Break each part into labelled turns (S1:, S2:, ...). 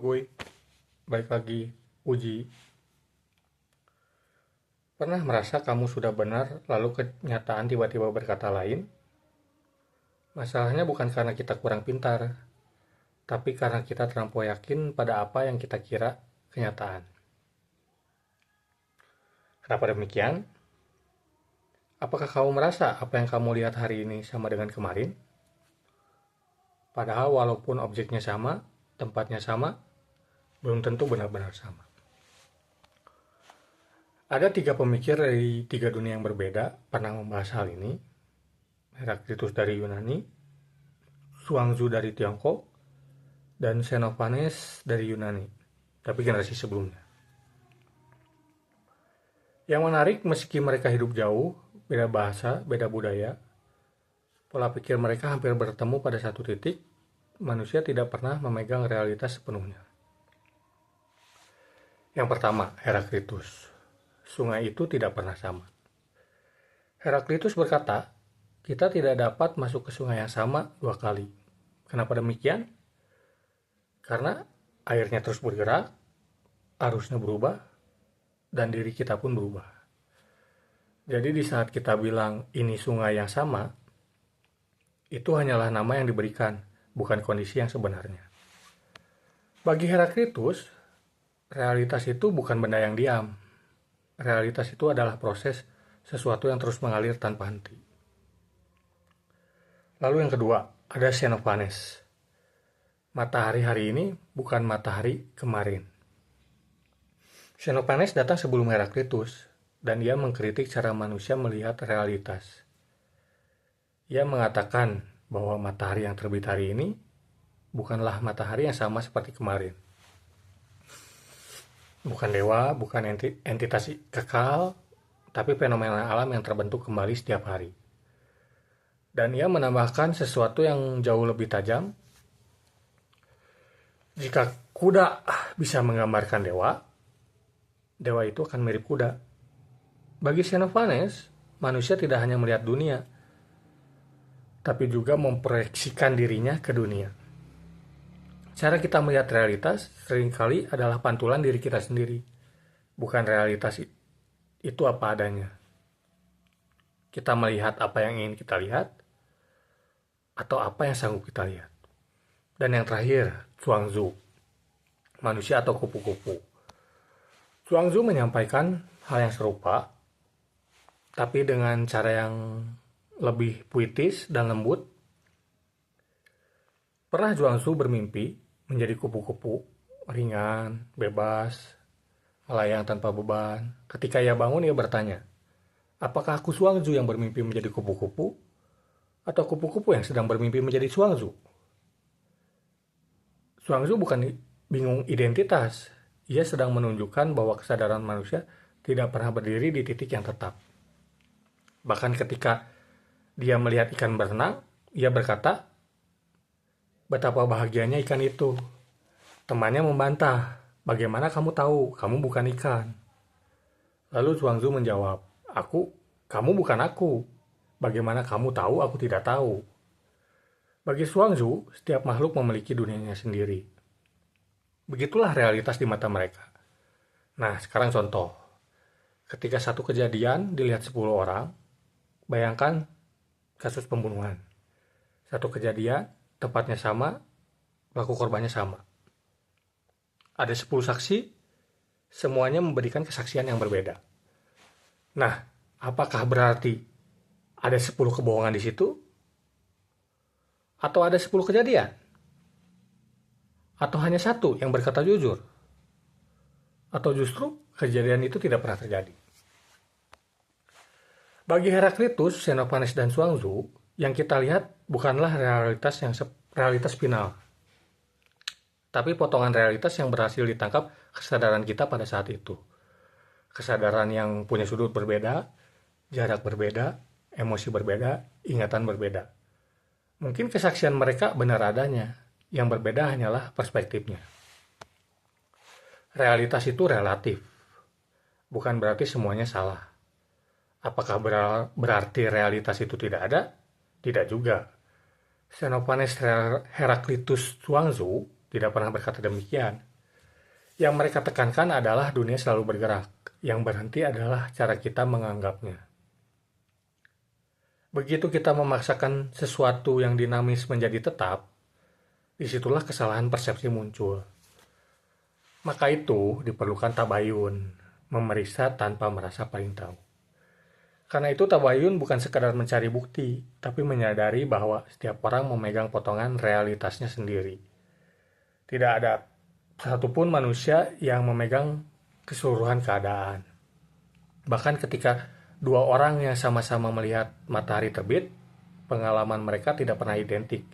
S1: Guy, balik lagi. Uji. Pernah merasa kamu sudah benar, lalu kenyataan tiba-tiba berkata lain? Masalahnya bukan karena kita kurang pintar, tapi karena kita terlampau yakin pada apa yang kita kira kenyataan. Kenapa demikian? Apakah kamu merasa apa yang kamu lihat hari ini sama dengan kemarin? Padahal walaupun objeknya sama, tempatnya sama, belum tentu benar-benar sama. Ada 3 pemikir dari 3 dunia yang berbeda pernah membahas hal ini. Heraklitus dari Yunani, Zhuangzi dari Tiongkok, dan Xenophanes dari Yunani, tapi generasi sebelumnya. Yang menarik, meski mereka hidup jauh, beda bahasa, beda budaya, pola pikir mereka hampir bertemu pada satu titik. Manusia tidak pernah memegang realitas sepenuhnya. Yang pertama, Heraklitus. Sungai itu tidak pernah sama. Heraklitus berkata, kita tidak dapat masuk ke sungai yang sama 2 kali. Kenapa demikian? Karena airnya terus bergerak, arusnya berubah, dan diri kita pun berubah. Jadi di saat kita bilang ini sungai yang sama, itu hanyalah nama yang diberikan, bukan kondisi yang sebenarnya. Bagi Heraklitus, realitas itu bukan benda yang diam. Realitas itu adalah proses sesuatu yang terus mengalir tanpa henti. Lalu yang kedua, ada Xenophanes. Matahari hari ini bukan matahari kemarin. Xenophanes datang sebelum Heraklitus, dan ia mengkritik cara manusia melihat realitas. Ia mengatakan bahwa matahari yang terbit hari ini bukanlah matahari yang sama seperti kemarin. Bukan dewa, bukan entitas kekal, tapi fenomena alam yang terbentuk kembali setiap hari. Dan ia menambahkan sesuatu yang jauh lebih tajam. Jika kuda bisa menggambarkan dewa, dewa itu akan mirip kuda. Bagi Xenophanes, manusia tidak hanya melihat dunia, tapi juga memproyeksikan dirinya ke dunia. Cara kita melihat realitas seringkali adalah pantulan diri kita sendiri, bukan realitas itu apa adanya. Kita melihat apa yang ingin kita lihat, atau apa yang sanggup kita lihat. Dan yang terakhir, Zhuangzi, manusia atau kupu-kupu. Zhuangzi menyampaikan hal yang serupa, tapi dengan cara yang lebih puitis dan lembut. Pernah Zhuangzi bermimpi menjadi kupu-kupu, ringan, bebas, melayang tanpa beban. Ketika ia bangun, ia bertanya, apakah aku Zhuangzi yang bermimpi menjadi kupu-kupu, atau kupu-kupu yang sedang bermimpi menjadi Zhuangzi? Zhuangzi bukan bingung identitas, ia sedang menunjukkan bahwa kesadaran manusia tidak pernah berdiri di titik yang tetap. Bahkan ketika dia melihat ikan berenang, ia berkata, betapa bahagianya ikan itu. Temannya membantah, bagaimana kamu tahu? Kamu bukan ikan. Lalu Zhuangzi menjawab, kamu bukan aku. Bagaimana kamu tahu aku tidak tahu? Bagi Zhuangzi, setiap makhluk memiliki dunianya sendiri. Begitulah realitas di mata mereka. Nah, sekarang contoh. Ketika satu kejadian dilihat 10 orang, bayangkan kasus pembunuhan. Satu kejadian, tempatnya sama, pelaku korbannya sama. Ada 10 saksi, semuanya memberikan kesaksian yang berbeda. Nah, apakah berarti ada 10 kebohongan di situ? Atau ada 10 kejadian? Atau hanya satu yang berkata jujur? Atau justru kejadian itu tidak pernah terjadi? Bagi Heraklitus, Xenophanes, dan Zhuangzi, yang kita lihat bukanlah realitas final, tapi potongan realitas yang berhasil ditangkap kesadaran kita pada saat itu. Kesadaran yang punya sudut berbeda, jarak berbeda, emosi berbeda, ingatan berbeda. Mungkin kesaksian mereka benar adanya, yang berbeda hanyalah perspektifnya. Realitas itu relatif, bukan berarti semuanya salah. Apakah berarti realitas itu tidak ada? Tidak juga. Xenophanes, Heraklitus, Zhuangzi tidak pernah berkata demikian. Yang mereka tekankan adalah dunia selalu bergerak. Yang berhenti adalah cara kita menganggapnya. Begitu kita memaksakan sesuatu yang dinamis menjadi tetap, disitulah kesalahan persepsi muncul. Maka itu diperlukan tabayun, memeriksa tanpa merasa paling tahu. Karena itu tabayun bukan sekadar mencari bukti, tapi menyadari bahwa setiap orang memegang potongan realitasnya sendiri. Tidak ada satupun manusia yang memegang keseluruhan keadaan. Bahkan ketika dua orang yang sama-sama melihat matahari terbit, pengalaman mereka tidak pernah identik.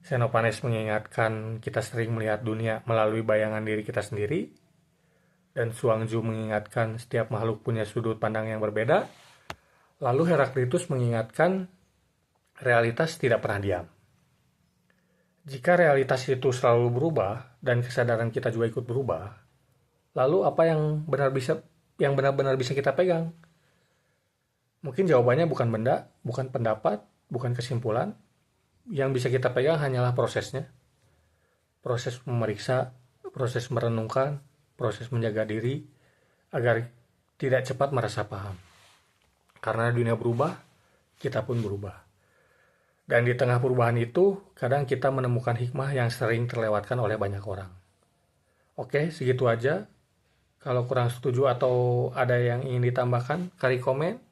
S1: Xenophanes mengingatkan kita sering melihat dunia melalui bayangan diri kita sendiri, dan Zhuangzi mengingatkan setiap makhluk punya sudut pandang yang berbeda. Lalu Heraklitus mengingatkan realitas tidak pernah diam. Jika realitas itu selalu berubah dan kesadaran kita juga ikut berubah, lalu apa yang benar-benar bisa kita pegang? Mungkin jawabannya bukan benda, bukan pendapat, bukan kesimpulan. Yang bisa kita pegang hanyalah prosesnya. Proses memeriksa, proses merenungkan, proses menjaga diri agar tidak cepat merasa paham. Karena dunia berubah, kita pun berubah. Dan di tengah perubahan itu, kadang kita menemukan hikmah yang sering terlewatkan oleh banyak orang. Oke, segitu aja. Kalau kurang setuju atau ada yang ingin ditambahkan, kari komen,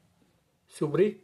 S1: subrik,